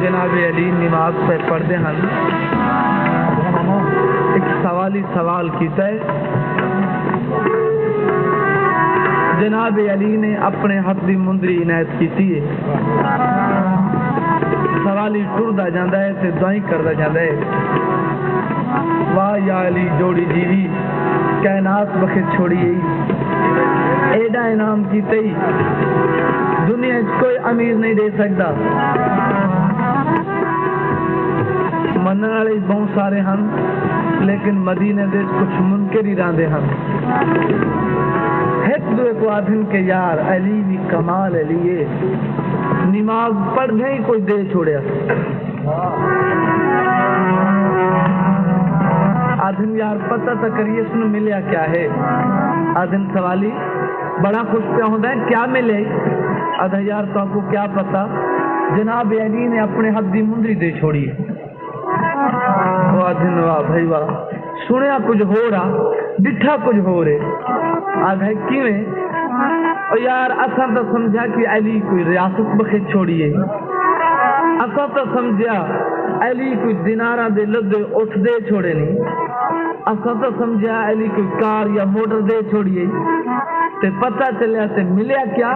जनाब अली नमाज पे पढ़ते हैं एक सवाल ही सवाल कीता है। जनाब अली ने अपने हाथ की मुंदरी इनायत की है। सवाल ही टुरदा जाता है ते दुआई करता जाता है। वाह या अली जोड़ी जीवी कायनात बखे छोड़ी एडा इनाम की दुनिया कोई अमीर नहीं दे सकता। मनने वाले बहुत सारे हैं लेकिन मदीने दे कुछ मुनकर ही रहिंदे हैं। एक दूए को आखिन के यार अली भी कमाल अली है नमाज पढ़ने ही कोई दे छोड़िया। आदिन यार पता तो करिए इसमें मिलया क्या है। आदिन सवाली बड़ा खुश पे होता है क्या मिले। आधा यार तो आपको क्या पता जनाब अली ने अपने हाथ की मुंदरी दे छोड़ी। आदिन वाह भाई वाह सुनिया कुछ हो रहा डिठा कुछ हो रहे। आधा किवें यार असा तो समझा कि अली कोई रियासत बखे छोड़ी है। असा तो समझा अली कोई दिनारा दे लदे उठ दे छोड़े नहीं। असा तो समझा अली कोई कार या मोटर दे छोड़िए ते पता चलिया ते मिलया क्या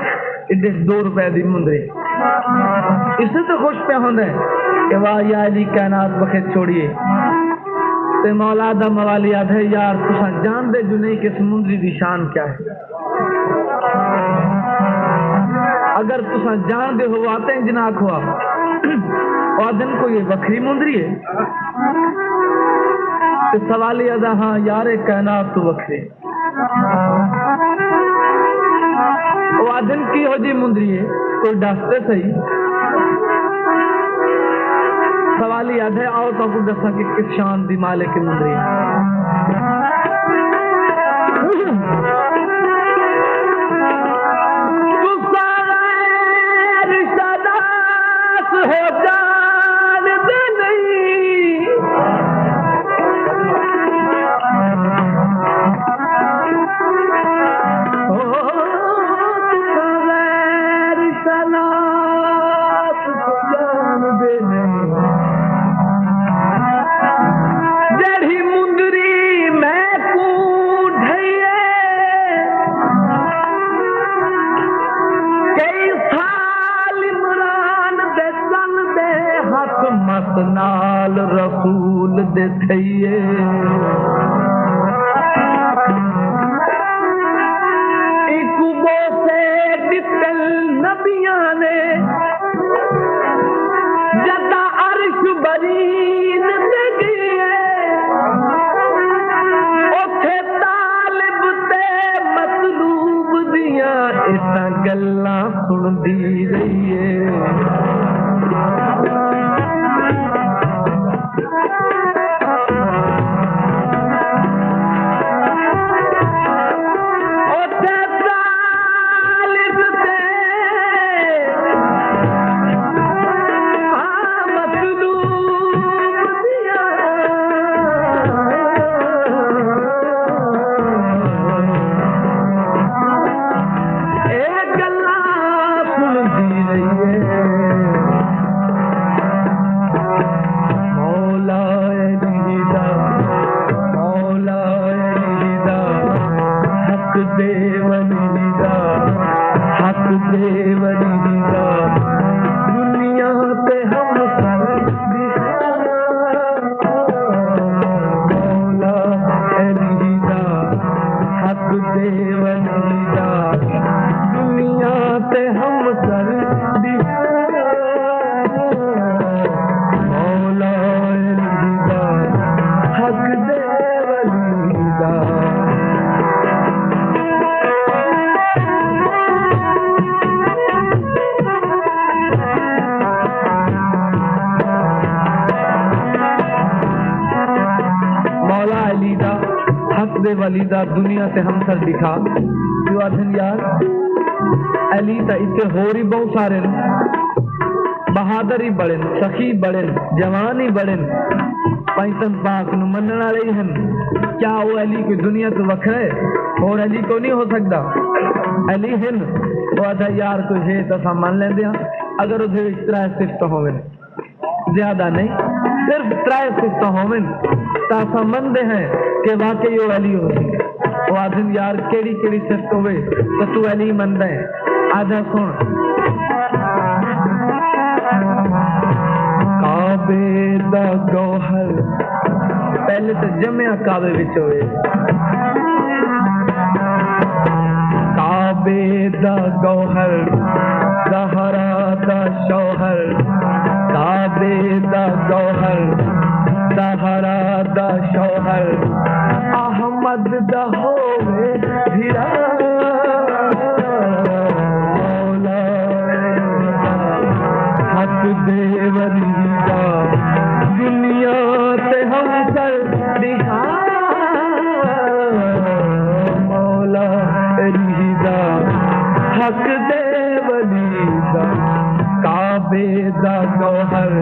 इधर 2 रुपए दी मुंदरी। इससे तो खुश पे होंदे कि वाह या अली कायनात बखे छोड़िए ते मौला दा मवाली आधे यार तुसा जान दे जो नहीं कि इस मुंदरी दी शान क्या है। अगर तुसा जान दे हो आते हैं जिना खुआ और दिन को ये बखरी मुंदरी है तो सवाल अदा हाँ यार कायनात तो बखरी दिन की हो जी मुंदरी है कोई दसते सही। सवाल याद है आओ तो आपको दसा कि किस शान दी मालिक की मुंदरी हो जान दे नहीं जड़ी मुंदरी मैं को ढइए कई साल इमरान दे सन दे हक मत नाल रसूल दे थइए। एक बोसे दितल नबियां ने जदा अर्श बरीन दे गए उथे तालिब ते मतलूब दियां इसा गल्लां सुनदी रही है। वलीदा दुनिया से हम सर दिखा जो आधन यार अली ता इतने होर ही बहुत सारे बहादुर ही बड़े सखी बड़े जवान ही बड़े पैतन पाक नु मनने वाले ही हैं। क्या वो अली कोई दुनिया तो वखरे और अली को नहीं हो सकता अली हैं वो आधा यार कोई है तो मान लेंदे अगर उसे इस तरह सिर्फ तो होवे ज्यादा नहीं, सिर्फ 3 सिफ्त होवन तासा मंदे हैं कि वाकई वो अली होगी। वो आदमी यार केड़ी केड़ी सिफ्त होवे तो तू अली मंद है। आजा सुन, काबे दा गौहर पहले तो जमया काबे विच होवे, काबे दा गौहर ज़हरा दा शौहर, काबे दा गौहर ज़हरा दा शौहर, अहमद दा होवे हीरा मौला हक दे वरीदा दुनिया से हम कर दिहा मौला रीदा हक दे वरीदा, काबे दा गौहर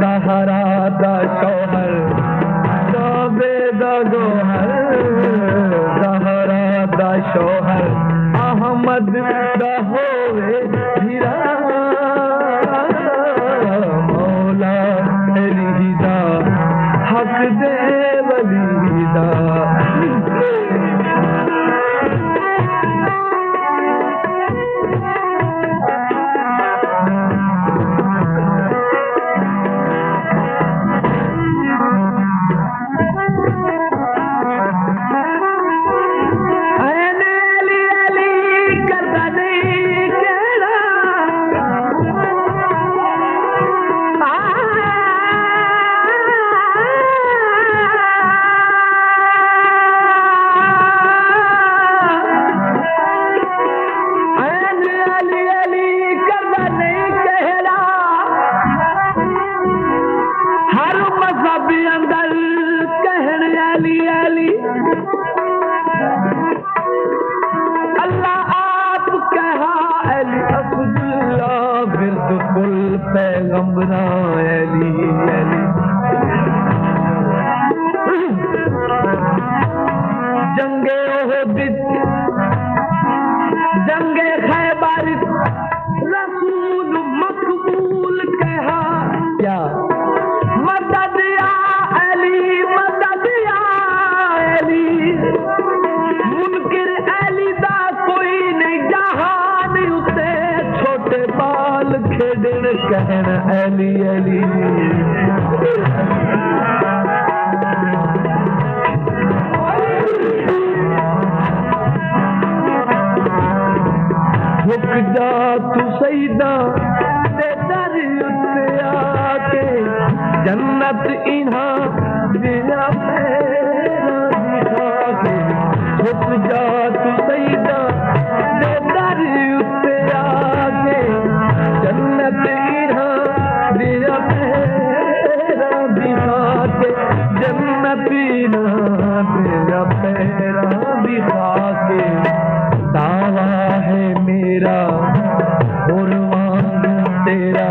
ज़हरा दा शौहर, काबे दा गौहर ज़हरा दा शौहर, अहमद दा होवे हीरा मौला रीदा हक दे वलीदा। पैगंबरा अली अली जंगे ओहद जंगे खैबर रसूल मकबूल कहा क्या मदद या अली मदद या अली, मुनकिर अली दा कोई नहीं जहान उसे छोटे बाल खेडन कहन अली अली। रुक जा तू सईदा ते दर उत्ते आके जन्नत इन्हां दिया मेरा दिखा के, रुक जा तू सईदा ते दर उत्ते आके जन्नत इन्हां दिया मेरा दिखा के, जन्नत इन्हां दिया मेरा दिखा के, दावा है मेरा और मांग तेरा